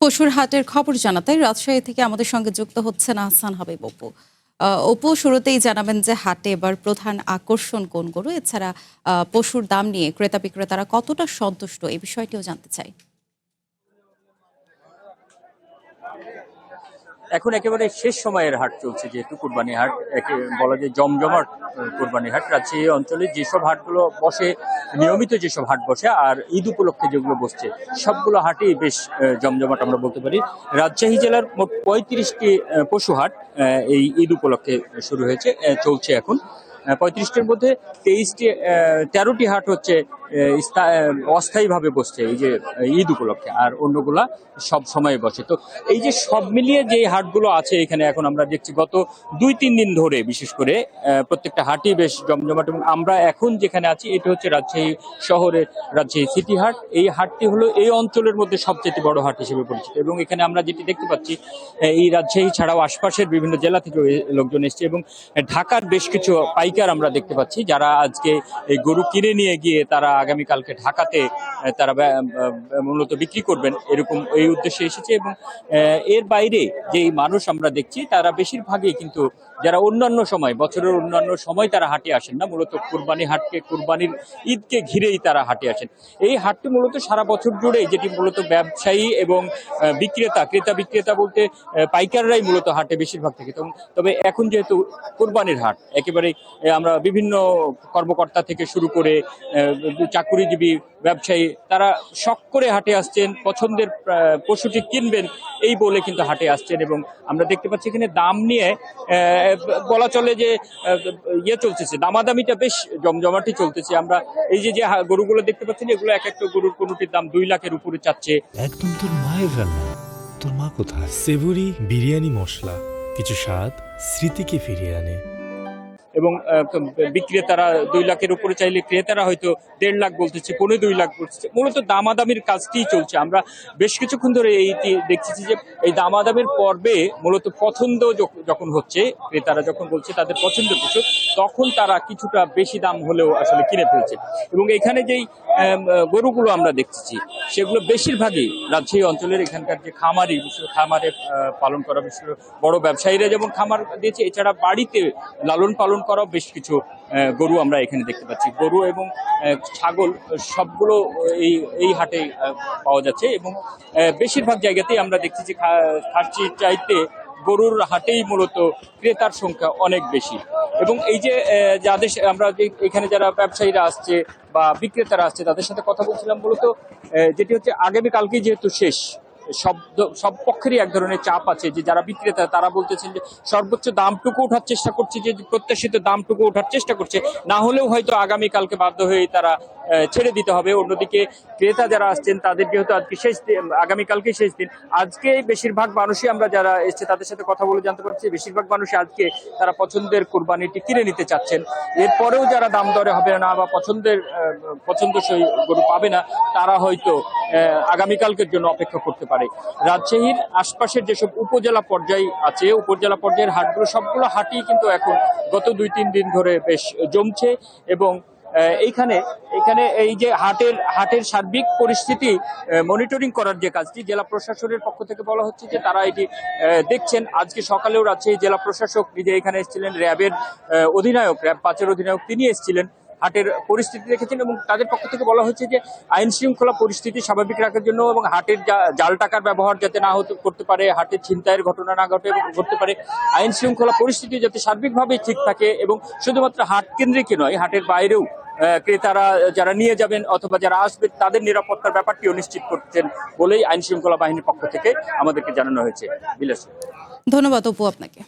পশুর হাটের খবর জানাতে রাজশাহী থেকে আমাদের সঙ্গে যুক্ত হচ্ছেন আহসান হাবিব অপু। অপু, শুরুতেই জানাবেন যে হাটে এবার প্রধান আকর্ষণ কোনগুলো, এছাড়া পশুর দাম নিয়ে ক্রেতা বিক্রেতারা কতটা সন্তুষ্ট এই বিষয়টিও জানতে চাই। এখন একেবারে শেষ সময়ের হাট চলছে, যেহেতু কুরবানি হাট বলা যায় জমজমাট কুরবানি হাট। রাজশাহী অঞ্চলে যেসব হাটগুলো বসে, নিয়মিত যেসব হাট বসে আর ঈদ উপলক্ষে যেগুলো বসছে, সবগুলো হাটই বেশ জমজমাট আমরা বলতে পারি। রাজশাহী জেলার মোট 35টি পশু হাট এই ঈদ উপলক্ষে শুরু হয়েছে, চলছে এখন। 35টির মধ্যে 13টি হাট হচ্ছে অস্থায়ীভাবে বসছে এই যে ঈদ উপলক্ষে, আর অন্যগুলা সব সময় বসে। তো এই যে সব মিলিয়ে যে হাটগুলো আছে এখানে, এখন আমরা দেখছি গত 2-3 দিন ধরে বিশেষ করে প্রত্যেকটা হাটই বেশ জমজমাট। এবং আমরা এখন যেখানে আছি এটা হচ্ছে রাজশাহী শহরের রাজশাহী সিটি হাট। এই হাটটি হলো এই অঞ্চলের মধ্যে সবচেয়ে বড় হাট হিসেবে পরিচিত। এবং এখানে আমরা যেটি দেখতে পাচ্ছি, এই রাজশাহী ছাড়াও আশপাশের বিভিন্ন জেলা থেকে লোকজন এসছে, এবং ঢাকার বেশ কিছু পাইকার আমরা দেখতে পাচ্ছি যারা আজকে এই গরু কিনে নিয়ে গিয়ে তারা আগামীকালকে ঢাকাতে তারা মূলত বিক্রি করবেন, এরকম এই উদ্দেশ্যে এসেছে। এবং এর বাইরে যেই মানুষ আমরা দেখছি তারা বেশিরভাগই কিন্তু যারা অন্যান্য সময়, বছরের অন্যান্য সময় তারা হাটে আসেন না, মূলত কুরবানি হাটকে, কুরবানির ঈদকে ঘিরেই তারা হাটে আসেন। এই হাটটি মূলত সারা বছর জুড়ে, যেটি মূলত ব্যবসায়ী এবং ক্রেতা বিক্রেতা বলতে পাইকাররাই মূলত হাটে বেশিরভাগ থাকে। তবে এখন যেহেতু কুরবানির হাট, একেবারে আমরা বিভিন্ন কর্মকর্তা থেকে শুরু করে চাকুরিজীবী, ব্যবসায়ী, তারা শখ করে হাটে আসছেন, পছন্দের পশুটি কিনবেন এই বলে কিন্তু হাটে আসছেন। এবং আমরা দেখতে পাচ্ছি এখানে দাম নিয়ে বলা চলে যে চলতেছে, দামাদামিটা বেশ জমজমাটি চলতেছে। আমরা এই যে গরুগুলো দেখতে পাচ্ছি, এগুলো এক একটা গরুর কোনোটির দাম 2 লাখের উপরে চাচ্ছে। একদম তোর মায়ের রান্না। তোর মা কোথায়? সেভরি বিরিয়ানি মশলা, কিছু স্বাদ স্মৃতিকে ফিরিয়ে আনে। এবং বিক্রেতারা 2 লাখের উপরে চাইলে ক্রেতারা হয়তো 1.5 লাখ বলতেছে, 2.25 লাখ বলতেছে। মূলত দামাদামির কাজটি চলছে। আমরা বেশ কিছুক্ষণ ধরে এইটি দেখতেছি যে এই দামাদামির পর্বে মূলত পছন্দ যখন হচ্ছে, ক্রেতারা যখন বলছে তাদের পছন্দের কিছু, তখন তারা কিছুটা বেশি দাম হলেও আসলে কিনে ফেলছে। এবং এখানে যেই গরুগুলো আমরা দেখতেছি সেগুলো বেশিরভাগই রাজশাহী অঞ্চলের এখানকার যে খামারে পালন করা, বিশেষ করে বড় ব্যবসায়ীরা যেমন খামার দিয়েছে, এছাড়া বাড়িতে লালন পালন করা বেশ কিছু গরু আমরা এখানে দেখতে পাচ্ছি। গরু এবং ছাগল সবগুলো এই হাটে পাওয়া যাচ্ছে। এবং বেশিরভাগ জায়গাতেই আমরা দেখছি যে খাসির চাইতে গরুর হাটেই মূলত ক্রেতার সংখ্যা অনেক বেশি। এবং এই যে যাদের আমরা এখানে যারা ব্যবসায়ীরা আসছে বা বিক্রেতারা আসছে তাদের সাথে কথা বলছিলাম, মূলত যেটি হচ্ছে আগামীকালকেই যেহেতু শেষ, সব পক্ষেরই এক ধরনের চাপ আছে। যে যারা বিক্রেতা তারা বলতেছেন যে সর্বোচ্চ দামটুকু ওঠার চেষ্টা করছে, যে প্রত্যাশিত দামটুকু ওঠার চেষ্টা করছে, না হলেও হয়তো আগামীকালকে বাধ্য হয়ে তারা ছেড়ে দিতে হবে। অন্যদিকে ক্রেতা যারা আসছেন তাদের যেহেতু আজকে শেষ দিন, আগামীকালকে শেষ দিন, আজকে বেশিরভাগ মানুষই আমরা যারা এসছে তাদের সাথে কথা বলে জানতে পারছি বেশিরভাগ মানুষই আজকে তারা পছন্দের কুরবানিটি কিনে নিতে চাচ্ছেন। এরপরেও যারা দাম দরে হবে না বা পছন্দসই গরু পাবে না, তারা হয়তো আগামীকালকের জন্য অপেক্ষা করতে পারে। রাজশাহীর আশপাশের যেসব উপজেলা পর্যায় আছে, উপজেলা পর্যায়ের হাটগুলো সবগুলো হাটই কিন্তু এখন গত 2-3 দিন ধরে বেশ জমছে। এবং এখানে এই যে হাটের সার্বিক পরিস্থিতি মনিটরিং করার যে কাজটি জেলা প্রশাসনের পক্ষ থেকে বলা হচ্ছে যে তারা এটি দেখছেন। আজকে সকালেও রাজশাহী জেলা প্রশাসক নিজে এখানে এসেছিলেন, র্যাবের অধিনায়ক, র্যাব 5-এর অধিনায়ক তিনি এসেছিলেন, হাটের পরিস্থিতি দেখেছেন। এবং তাদের পক্ষ থেকে বলা হয়েছে যে আইন শৃঙ্খলা পরিস্থিতি স্বাভাবিক রাখার জন্য এবং হাটের জাল টাকার ব্যবহার যাতে না করতে পারে, হাটের ছিনতাইয়ের ঘটনা না ঘটতে পারে, আইন শৃঙ্খলা পরিস্থিতি যাতে সার্বিকভাবে ঠিক থাকে। এবং শুধুমাত্র হাট কেন্দ্রিকই নয়, হাটের বাইরেও ক্রেতারা যারা নিয়ে যাবেন অথবা যারা আসবেন তাদের নিরাপত্তার ব্যাপারটিও নিশ্চিত করছেন বলেই আইন শৃঙ্খলা বাহিনীর পক্ষ থেকে আমাদেরকে জানানো হয়েছে। বিলাস, ধন্যবাদ অপু আপনাকে।